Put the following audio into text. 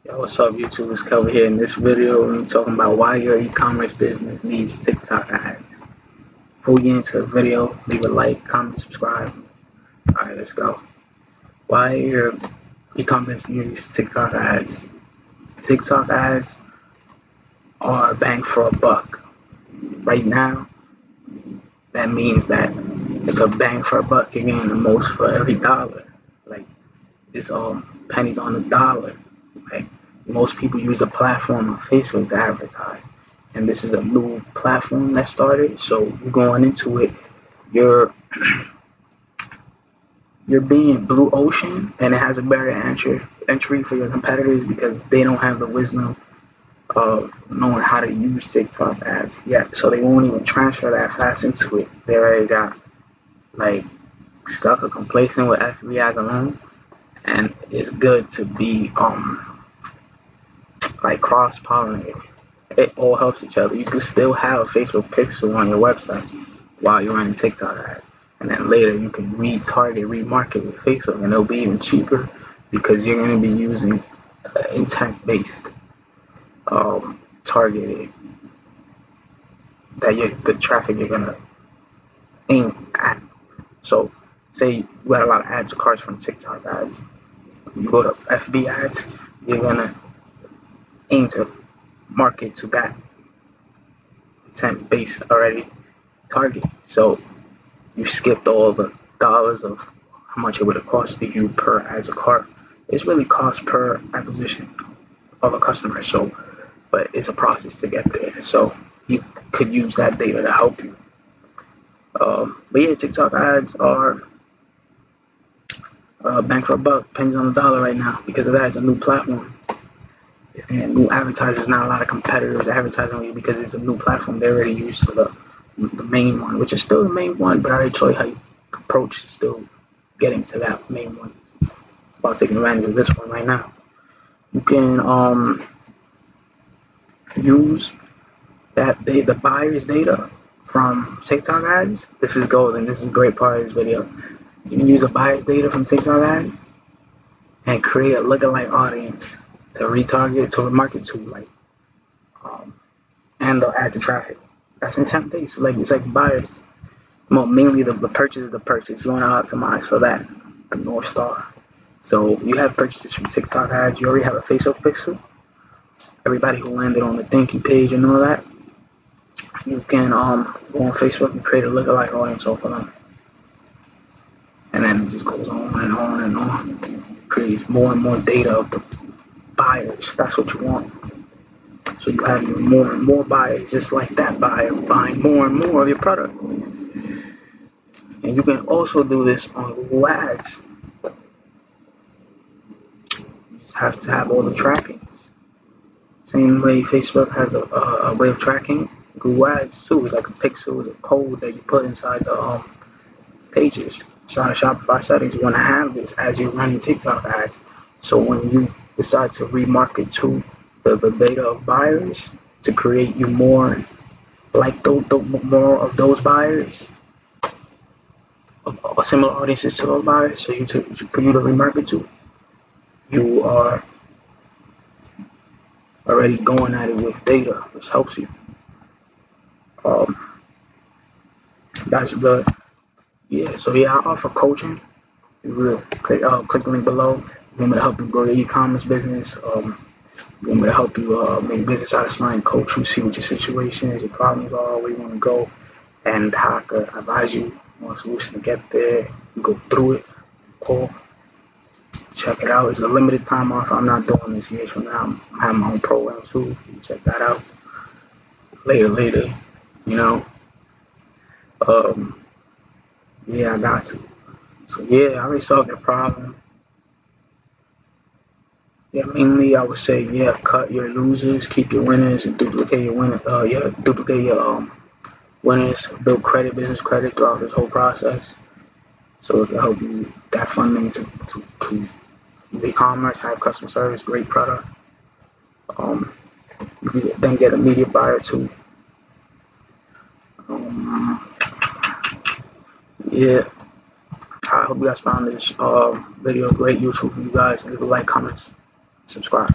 Yo, what's up, YouTube? It's Kelvin here. In this video, we're talking about why your e-commerce business needs TikTok ads. Before we get into the video, leave a like, comment, subscribe. Alright, let's go. Why your e-commerce needs TikTok ads? TikTok ads are bang for a buck. Right now, that means that it's a bang for a buck. You're getting the most for every dollar. Like, it's all pennies on the dollar. Like, most people use the platform on Facebook to advertise, and this is a new platform that started. So you're going into it, you're you're being blue ocean, and it has a barrier entry for your competitors because they don't have the wisdom of knowing how to use TikTok ads yet. So they won't even transfer that fast into it. They already got like stuck or complacent with FB ads alone, and it's good to be like cross-pollinated. It all helps each other. You can still have a Facebook pixel on your website while you're running TikTok ads. And then later you can retarget, remarket with Facebook, and it'll be even cheaper because you're going to be using intent-based targeted the traffic you're going to aim at. So say you got a lot of ads to carts from TikTok ads. You go to FB ads, you're going to aim to market to that intent-based already target. So you skipped all the dollars of how much it would have costed you per ads a cart. It's really cost per acquisition of a customer. So, but it's a process to get there. So you could use that data to help you. But yeah, TikTok ads are bang for a buck, pennies on the dollar right now because of that. It's a new platform. And new advertisers, not a lot of competitors advertising on you because it's a new platform. They're already used to the main one, which is still the main one, but I already told you how you approach still getting to that main one while taking advantage of this one right now. You can use the buyer's data from TikTok ads. This is golden. This is a great part of this video. You can use the buyer's data from TikTok ads and create a lookalike audience to retarget, to market to, like, and they'll add to traffic. That's intent based. Like, it's like buyers. Well, mainly the purchase is the purchase. You want to optimize for that, the North Star. So you have purchases from TikTok ads. You already have a Facebook pixel. Everybody who landed on the thank you page and all that, you can go on Facebook and create a lookalike audience off of them. And then it just goes on and on and on. Creates more and more data of the buyers. That's what you want. So you have more and more buyers just like that buyer buying more and more of your product. And you can also do this on Google Ads. You just have to have all the trackings. Same way Facebook has a way of tracking, Google Ads too. It's like a pixel, it's a code that you put inside the pages. Inside of Shopify settings, you want to have this as you're running TikTok ads. So when you decide to remarket to the data of buyers to create you more like more of those buyers, of similar audiences to those buyers, so for you to remarket to, you are already going at it with data, which helps you. That's good. Yeah, so yeah, I offer coaching. You will click the link below. You want me to help you grow your e-commerce business? You want me to help you make business out of selling, coach you, see what your situation is, your problems are, where you want to go, and how I could advise you on a solution to get there. You go through it, call, check it out. It's a limited time offer. I'm not doing this years from now. I have my own program too. You can check that out later, you know. Yeah, I got you. So yeah, I already solved your problem. Yeah, mainly I would say, yeah, cut your losers, keep your winners, and duplicate your duplicate your winners, build business credit throughout this whole process. So it can help you get funding to e-commerce, have customer service, great product. Um, you can then get a media buyer too. Yeah, I hope you guys found this video great, useful for you guys. Leave a like, comments, subscribe.